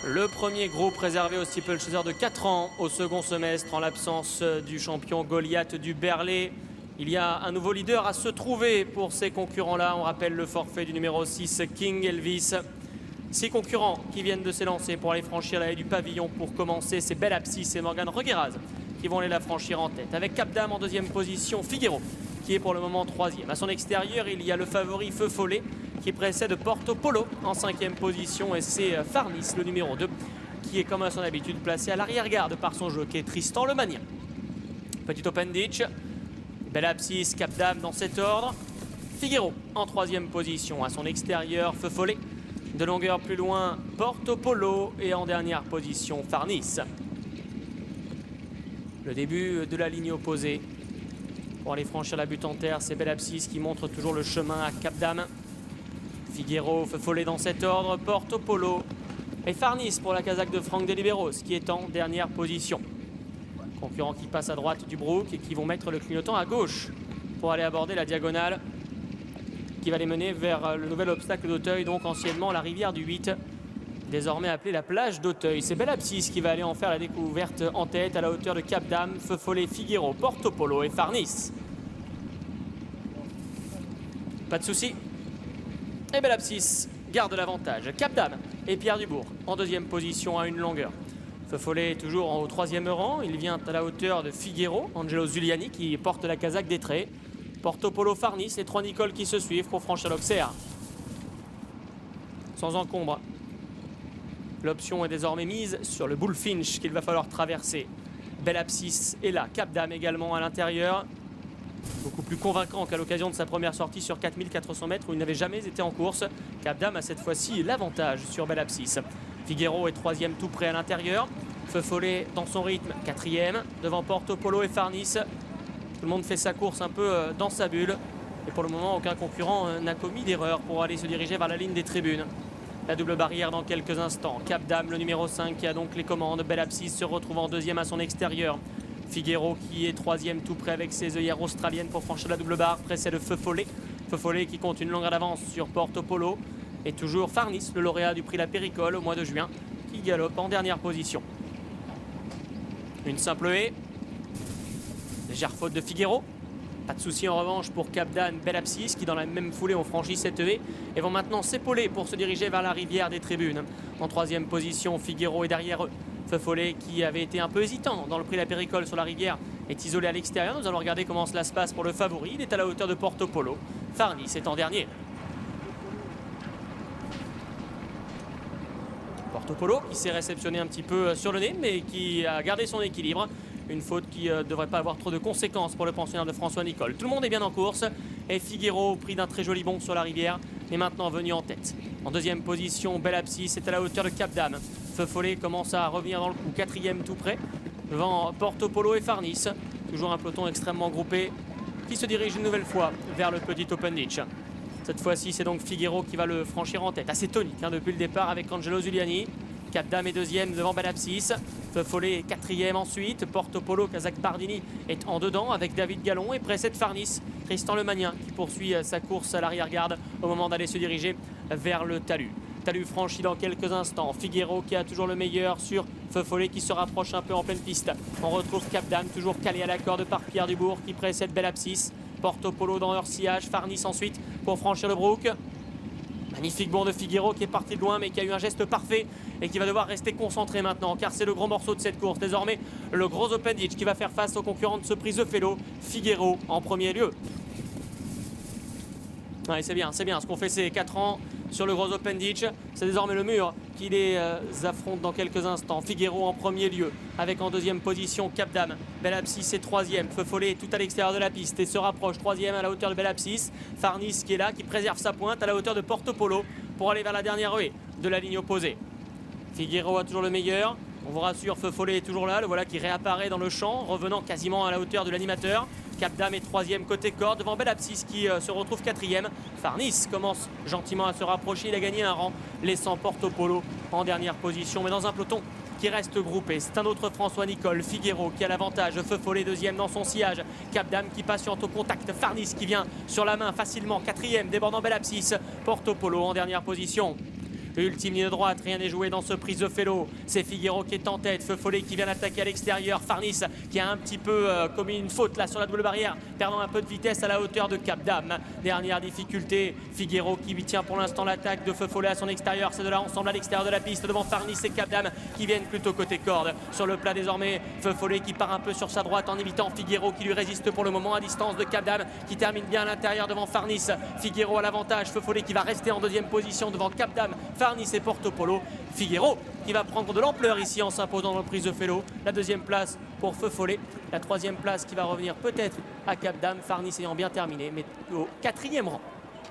Le premier groupe réservé au steeplechaser de 4 ans au second semestre en l'absence du champion Goliath du Berlay. Il y a un nouveau leader à se trouver pour ces concurrents-là. On rappelle le forfait du numéro 6, King Elvis. 6 concurrents qui viennent de s'élancer pour aller franchir la haie du pavillon. Pour commencer, c'est Belle Abscisse et Morgane Regueraz qui vont aller la franchir en tête. Avec Cap Dame en deuxième position, Figuero qui est pour le moment troisième. À son extérieur, il y a le favori Feu Follet qui précède Porto Polo en cinquième position. Et c'est Farnis, le numéro 2, qui est comme à son habitude placé à l'arrière-garde par son jockey Tristan Lemanien. Petit open ditch. Belle Abscisse, Cap Dame dans cet ordre. Figuero en troisième position. À son extérieur, Feu Follet. De longueur plus loin, Porto Polo. Et en dernière position, Farnis. Le début de la ligne opposée. Pour aller franchir la butte en terre, c'est Belle Abscisse qui montre toujours le chemin à Cap Dame. Figuero, Feu Follet dans cet ordre, Porto Polo. Et Farnis pour la casaque de Franck Deliberos qui est en dernière position. Concurrents qui passent à droite du Brook et qui vont mettre le clignotant à gauche pour aller aborder la diagonale qui va les mener vers le nouvel obstacle d'Auteuil, donc anciennement la rivière du 8, désormais appelée la plage d'Auteuil. C'est Belle Abscisse qui va aller en faire la découverte en tête à la hauteur de Cap Dame, Feu Follet, Figuero, Porto Polo et Farnis. Pas de souci. Et Belle Abscisse garde l'avantage. Cap Dame et Pierre Dubourg en deuxième position à une longueur. Feu Follet est toujours au troisième rang. Il vient à la hauteur de Figuero, Angelo Zuliani qui porte la casaque des traits. Porto Polo, Farnis, les trois Nicole qui se suivent pour franchir l'Auxerre. Sans encombre. L'option est désormais mise sur le Bullfinch qu'il va falloir traverser. Belle Abscisse est là. Cap Dame également à l'intérieur. Beaucoup plus convaincant qu'à l'occasion de sa première sortie sur 4400 mètres où il n'avait jamais été en course. Cap Dame a cette fois-ci l'avantage sur Belle Abscisse. Figuero est troisième tout près à l'intérieur. Feu Follet dans son rythme, quatrième. Devant Porto Polo et Farnis. Tout le monde fait sa course un peu dans sa bulle. Et pour le moment, aucun concurrent n'a commis d'erreur pour aller se diriger vers la ligne des tribunes. La double barrière dans quelques instants. Cap Dame, le numéro 5, qui a donc les commandes. Belle Abscisse se retrouve en deuxième à son extérieur. Figuero qui est troisième tout près avec ses œillères australiennes pour franchir la double barre. Précède le Feu Follet. Feu Follet qui compte une longueur d'avance sur Porto Polo. Et toujours Farnis, le lauréat du prix La Péricole au mois de juin, qui galope en dernière position. Une simple haie. Légère faute de Figuero. Pas de souci en revanche pour Cap Dame, Belle Abscisse qui dans la même foulée ont franchi cette haie et vont maintenant s'épauler pour se diriger vers la rivière des tribunes. En troisième position, Figuero est derrière eux. Feu Follet qui avait été un peu hésitant dans le prix La Péricole sur la rivière est isolé à l'extérieur. Nous allons regarder comment cela se passe pour le favori. Il est à la hauteur de Porto Polo. Farnis est en dernier. Porto Polo qui s'est réceptionné un petit peu sur le nez mais qui a gardé son équilibre. Une faute qui ne devrait pas avoir trop de conséquences pour le pensionnaire de François Nicole. Tout le monde est bien en course et Figuero, au prix d'un très joli bond sur la rivière, est maintenant venu en tête. En deuxième position, Belle Abscisse est à la hauteur de Cap Dame. Feu Follet commence à revenir dans le coup, quatrième tout près, devant Porto Polo et Farnis. Toujours un peloton extrêmement groupé qui se dirige une nouvelle fois vers le petit open ditch. Cette fois-ci, c'est donc Figuero qui va le franchir en tête. Assez tonique depuis le départ avec Angelo Zuliani. Cap Dame est deuxième devant Belle Abscisse. Feu Follet est quatrième ensuite. Porto Polo, Kazakh Bardini est en dedans avec David Gallon et précède Farnis. Tristan Lemanien qui poursuit sa course à l'arrière-garde au moment d'aller se diriger vers le talus. Talus franchi dans quelques instants. Figuero qui a toujours le meilleur sur Feu Follet qui se rapproche un peu en pleine piste. On retrouve Cap Dame toujours calé à la corde par Pierre Dubourg qui précède Belle Abscisse. Porto Polo dans leur sillage. Farnis ensuite pour franchir le Brook. Magnifique bond de Figuero qui est parti de loin mais qui a eu un geste parfait et qui va devoir rester concentré maintenant car c'est le gros morceau de cette course. Désormais le gros open ditch qui va faire face aux concurrents de ce prix The Fellow. Figuero en premier lieu. Ouais, c'est bien ce qu'ont fait ces 4 ans sur le gros open ditch. C'est désormais le mur qui les affronte dans quelques instants. Figuero en premier lieu avec en deuxième position Cap Dame. Belle Abscisse est troisième. Feu Follet est tout à l'extérieur de la piste et se rapproche troisième à la hauteur de Belle Abscisse. Farnis qui est là, qui préserve sa pointe à la hauteur de Porto Polo pour aller vers la dernière haie de la ligne opposée. Figuero a toujours le meilleur. On vous rassure, Feu Follet est toujours là. Le voilà qui réapparaît dans le champ, revenant quasiment à la hauteur de l'animateur. Cap Dame est troisième côté corde devant Belle Abscisse qui se retrouve quatrième. Farnis commence gentiment à se rapprocher. Il a gagné un rang, laissant Porto Polo en dernière position. Mais dans un peloton qui reste groupé, c'est un autre François Nicole. Figuero qui a l'avantage. Feu Follet deuxième dans son sillage. Cap Dame qui patiente au contact. Farnis qui vient sur la main facilement. Quatrième débordant Belle Abscisse. Porto Polo en dernière position. Ultime ligne droite, rien n'est joué dans ce prise de Fellow. C'est Figueiro qui est en tête, Feu Follet qui vient attaquer à l'extérieur. Farnis qui a un petit peu commis une faute là sur la double barrière, perdant un peu de vitesse à la hauteur de Cap Dam. Dernière difficulté, Figueiro qui lui tient pour l'instant l'attaque de Feu Follet à son extérieur. C'est de là ensemble à l'extérieur de la piste devant Farnis et Cap Dam qui viennent plutôt côté corde. Sur le plat désormais, Feu Follet qui part un peu sur sa droite en évitant Figueiro qui lui résiste pour le moment à distance de Cap Dam qui termine bien à l'intérieur devant Farnis. Figueiro à l'avantage, Feu Follet qui va rester en deuxième position devant Cap Dam, Farnis et Porto Polo. Figueiro qui va prendre de l'ampleur ici en s'imposant dans le prise de Fellow. La deuxième place pour Feu Follet. La troisième place qui va revenir peut-être à Cap Dam, Farnis ayant bien terminé, mais au quatrième rang.